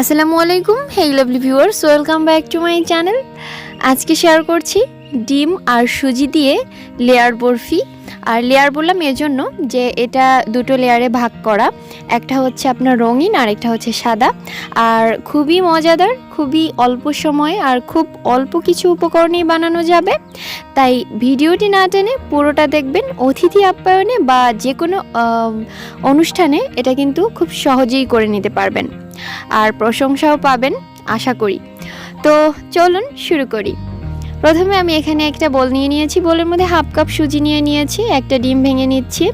আসসালামু আলাইকুম, hey lovely viewers, welcome back to my channel. আজকে শেয়ার করছি ডিম আর সুজি দিয়ে লেয়ার বরফি। আর লেয়ার বললাম এজন্য যে এটা দুটো লেয়ারে ভাগ করা, একটা হচ্ছে আপনার রঙিন আর একটা হচ্ছে সাদা। আর খুবই মজাদার, খুবই অল্প সময়ে আর খুব অল্প কিছু উপকরণেই বানানো যাবে। তাই ভিডিওটি না টেনে পুরোটা দেখবেন। অতিথি আপ্যায়নে বা যে কোনো অনুষ্ঠানে এটা কিন্তু খুব সহজেই করে নিতে পারবেন আর প্রশংসাও পাবেন আশা করি। তো চলুন শুরু করি। প্রথমে আমি এখানে একটা বোল নিয়ে নিয়েছি, বোলের মধ্যে হাফ কাপ সুজি নিয়ে নিয়েছি, একটা ডিম ভেঙে নিচ্ছি,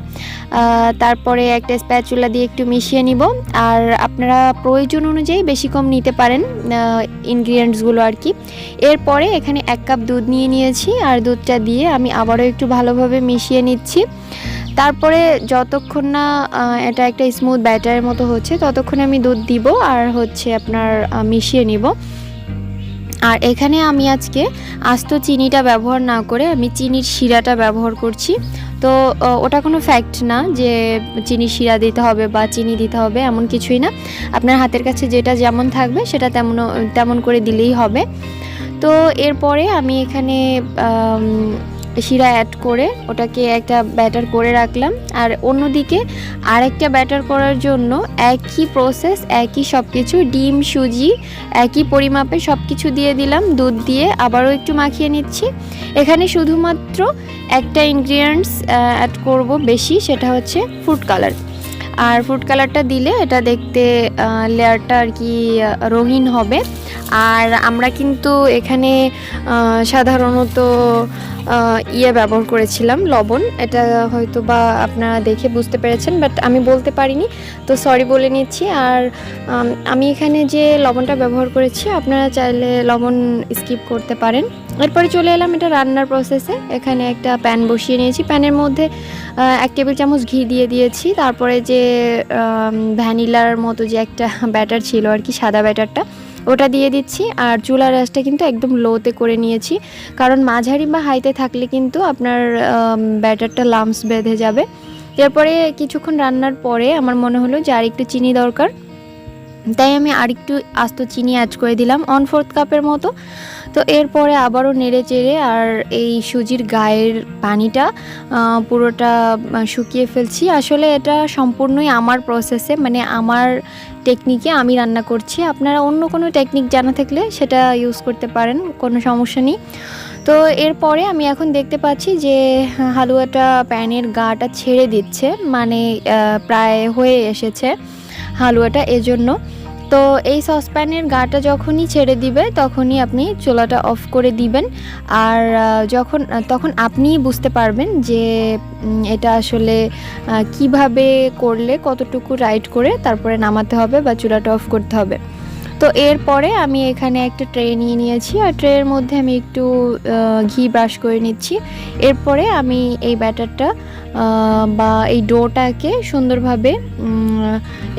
তারপরে একটা স্প্যাচুলা দিয়ে একটু মিশিয়ে নিব। আর আপনারা প্রয়োজন অনুযায়ী বেশি কম নিতে পারেন ইনগ্রিডিয়েন্টসগুলো আর কি। এরপরে এখানে 1 কাপ দুধ নিয়ে নিয়েছি, আর দুধটা দিয়ে আমি আবারও একটু ভালোভাবে মিশিয়ে নিচ্ছি। তারপরে যতক্ষণ না এটা একটা স্মুথ ব্যাটারের মতো হচ্ছে ততক্ষণ আমি দুধ দিব আর হচ্ছে আপনার মিশিয়ে নিব। আর এখানে আমি আজকে আস্ত চিনিটা ব্যবহার না করে আমি চিনির শিরাটা ব্যবহার করছি। তো ওটা কোনো ফ্যাক্ট না যে চিনির শিরা দিতে হবে বা চিনি দিতে হবে, এমন কিছুই না। আপনার হাতের কাছে যেটা যেমন থাকবে সেটা তেমন করে দিলেই হবে। তো এরপরে আমি এখানে শিরা অ্যাড করে ওটাকে একটা ব্যাটার করে রাখলাম। আর অন্যদিকে আরেকটা ব্যাটার করার জন্য একই প্রসেস, একই সব কিছু, ডিম সুজি একই পরিমাপে সব কিছু দিয়ে দিলাম, দুধ দিয়ে আবারও একটু মাখিয়ে নিচ্ছি। এখানে শুধুমাত্র একটা ইনগ্রিডিয়েন্টস অ্যাড করব বেশি, সেটা হচ্ছে ফুড কালার। আর ফুড কালারটা দিলে এটা দেখতে লেয়ারটা আর কি রঙিন হবে। আর আমরা কিন্তু এখানে সাধারণত ব্যবহার করেছিলাম লবণ, এটা হয়তো বা আপনারা দেখে বুঝতে পেরেছেন, বাট আমি বলতে পারিনি, তো সরি বলে নিচ্ছি। আর আমি এখানে যে লবণটা ব্যবহার করেছি আপনারা চাইলে লবণ স্কিপ করতে পারেন। এরপরে চলে এলাম এটা রান্নার প্রসেসে। এখানে একটা প্যান বসিয়ে নিয়েছি, প্যানের মধ্যে 1 টেবিল চামচ ঘি দিয়ে দিয়েছি। তারপরে যে ভ্যানিলার মতো যে একটা ব্যাটার ছিল আর কি, সাদা ব্যাটারটা, ওটা দিয়ে দিচ্ছি। আর চুলার আঁচটা কিন্তু একদম লোতে করে নিয়েছি, কারণ মাঝারি বা হাইতে থাকলে কিন্তু আপনার ব্যাটারটা লাম্পস বেঁধে যাবে। এরপরে কিছুক্ষণ রান্নার পরে আমার মনে হলো যে আর একটু চিনি দরকার, তাই আমি আরেকটু আস্ত চিনি অ্যাড করে দিলাম 1/4 কাপের মতো। তো এরপরে আবারও নেড়ে চেড়ে আর এই সুজির গায়ের পানিটা পুরোটা শুকিয়ে ফেলছি। আসলে এটা সম্পূর্ণই আমার প্রসেসে, মানে আমার টেকনিকে আমি রান্না করছি। আপনারা অন্য কোনো টেকনিক জানা থাকলে সেটা ইউজ করতে পারেন, কোনো সমস্যা নেই। তো এরপরে আমি এখন দেখতে পাচ্ছি যে হালুয়াটা প্যানের গাটা ছেড়ে দিচ্ছে, মানে প্রায় হয়ে এসেছে হালুয়াটা, এজন্য। তো এই সসপ্যানের গাটা যখনই ছেড়ে দিবে তখনই আপনি চুলাটা অফ করে দিবেন। আর তখন আপনিই বুঝতে পারবেন যে এটা আসলে কিভাবে করলে কতটুকু রাইট করে তারপরে নামাতে হবে বা চুলাটা অফ করতে হবে। তো এরপরে আমি এখানে একটা ট্রে নিয়ে নিয়েছি, আর ট্রের মধ্যে আমি একটু ঘি ব্রাশ করে নিচ্ছি। এরপরে আমি এই ব্যাটারটা বা এই ডোটাকে সুন্দরভাবে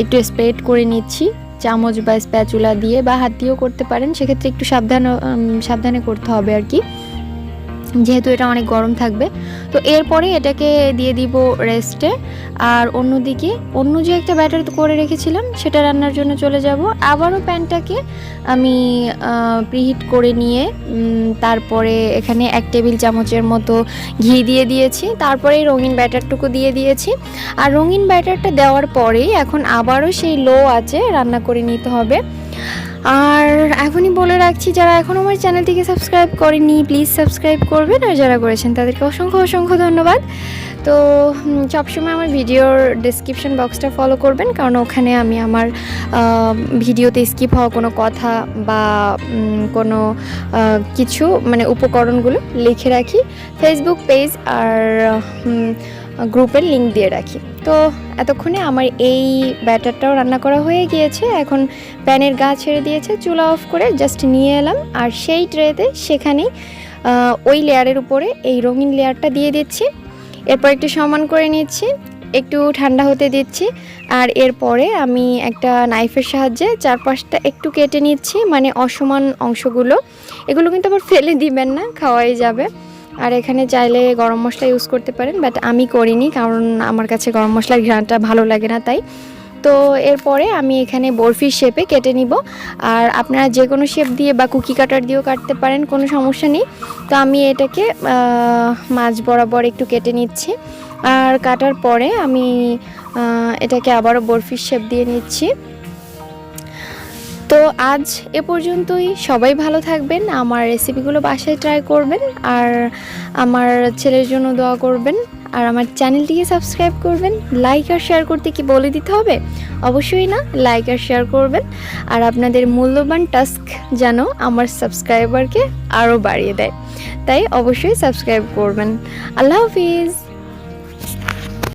একটু স্প্রেড করে নিচ্ছি চামচ বা স্প্যাচুলা দিয়ে, বা হাত দিয়েও করতে পারেন, সেক্ষেত্রে একটু সাবধানে করতে হবে আর কি, যেহেতু এটা অনেক গরম থাকবে। তো এরপরে এটাকে দিয়ে দিব রেস্টে। আর অন্যদিকে অন্য যে একটা ব্যাটার করে রেখেছিলাম সেটা রান্নার জন্য চলে যাব। আবারও প্যানটাকে আমি প্রিহিট করে নিয়ে তারপরে এখানে 1 টেবিল চামচের মতো ঘি দিয়ে দিয়েছি। তারপরে রঙিন ব্যাটারটুকু দিয়ে দিয়েছি। আর রঙিন ব্যাটারটা দেওয়ার পরেই এখন আবারও সেই লো আঁচে রান্না করে নিতে হবে। আর এখনই বলে রাখছি, যারা এখনও আমার চ্যানেলটিকে সাবস্ক্রাইব করেনি প্লিজ সাবস্ক্রাইব করবেন, আর যারা করেছেন তাদেরকে অসংখ্য ধন্যবাদ। তো সবসময় আমার ভিডিওর ডেসক্রিপশন বক্সটা ফলো করবেন, কারণ ওখানে আমি আমার ভিডিওতে স্কিপ হওয়া কোনো কথা বা কোনো কিছু মানে উপকরণগুলো লিখে রাখি, ফেসবুক পেজ আর গ্রুপের লিঙ্ক দিয়ে রাখি। তো এতক্ষণে আমার এই ব্যাটারটাও রান্না করা হয়ে গিয়েছে। এখন প্যানের গা ছেড়ে দিয়েছে, চুলা অফ করে জাস্ট নিয়ে এলাম। আর সেই ট্রেতে সেখানেই ওই লেয়ারের উপরে এই রঙিন লেয়ারটা দিয়ে দিচ্ছি। এরপর একটু সমান করে নিচ্ছি, একটু ঠান্ডা হতে দিচ্ছি। আর এরপরে আমি একটা নাইফের সাহায্যে চারপাশটা একটু কেটে নিচ্ছি, মানে অসমান অংশগুলো, এগুলো কিন্তু আবার ফেলে দিবেন না, খাওয়াই যাবে। আর এখানে চাইলে গরম মশলা ইউজ করতে পারেন, বাট আমি করিনি, কারণ আমার কাছে গরম মশলার ঘ্রাণটা ভালো লাগে না, তাই তো এরপরে আমি এখানে বরফির শেপে কেটে নিব। আর আপনারা যে কোনো শেপ দিয়ে বা কুকি কাটার দিয়েও কাটতে পারেন, কোনো সমস্যা নেই। তো আমি এটাকে মাঝ বরাবর একটু কেটে নিচ্ছি। আর কাটার পরে আমি এটাকে আবারও বরফির শেপ দিয়ে নিচ্ছি। তো আজ এ পর্যন্তই। সবাই ভালো থাকবেন, আমার রেসিপিগুলো বাসায় ট্রাই করবেন, আর আমার ছেলের জন্য দোয়া করবেন, আর আমার চ্যানেলটিকে সাবস্ক্রাইব করবেন। লাইক আর শেয়ার করতে কি বলে দিতে হবে? অবশ্যই না, লাইক আর শেয়ার করবেন। আর আপনাদের মূল্যবান টাস্ক যেন আমার সাবস্ক্রাইবারকে আরও বাড়িয়ে দেয়, তাই অবশ্যই সাবস্ক্রাইব করবেন। আল্লাহ হাফিজ।